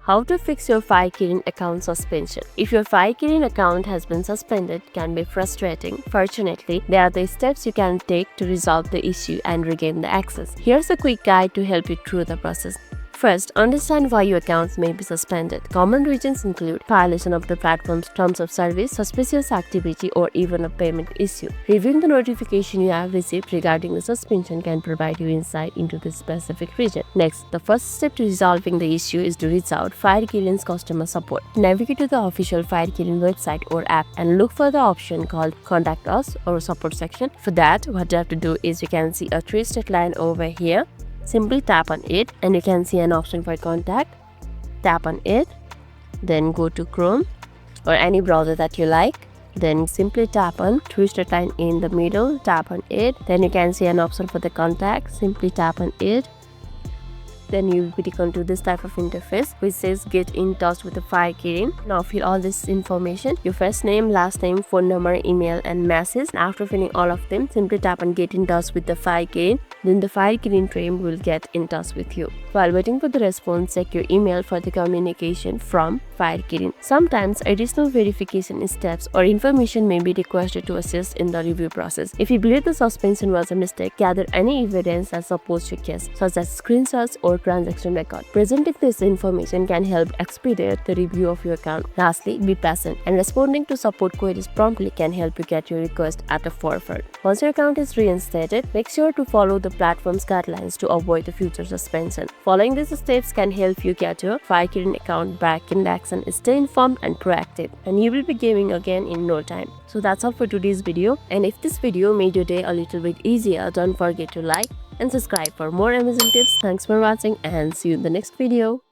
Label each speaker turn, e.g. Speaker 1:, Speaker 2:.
Speaker 1: How to fix your Fire Kirin account suspension. If your Fire Kirin account has been suspended, it can be frustrating. Fortunately, there are the steps you can take to resolve the issue and regain the access. Here's a quick guide to help you through the process. First, understand why your accounts may be suspended. Common reasons include violation of the platform's terms of service, suspicious activity, or even a payment issue. Reviewing the notification you have received regarding the suspension can provide you insight into the specific reason. Next, the first step to resolving the issue is to reach out Fire Kirin's customer support. Navigate to the official Fire Kirin website or app and look for the option called Contact Us or Support section. For that, what you have to do is you can see a three-step line over here. Simply tap on it and you can see an option for contact. Tap on it, then go to Chrome or any browser that you like. Then simply tap on three-step line in the middle, tap on it. Then you can see an option for the contact. Simply tap on it. Then you will be taken to this type of interface which says get in touch with the Fire Kirin. Now fill all this information, your first name, last name, phone number, email and message. After filling all of them, simply tap on get in touch with the Fire Kirin. Then the Fire Kirin team will get in touch with you. While waiting for the response, check your email for the communication from Fire Kirin. Sometimes additional verification steps or information may be requested to assist in the review process. If you believe the suspension was a mistake, gather any evidence that supports your case, such as screenshots or transaction record. Presenting this information can help expedite the review of your account. Lastly, be patient, and responding to support queries promptly can help you get your request at the forefront. Once your account is reinstated, make sure to follow the platform's guidelines to avoid the future suspension. Following these steps can help you get your Fire Kirin account back in action, stay informed and proactive, and you will be gaming again in no time. So that's all for today's video, and if this video made your day a little bit easier, don't forget to like and subscribe for more amazing tips. Thanks for watching and see you in the next video.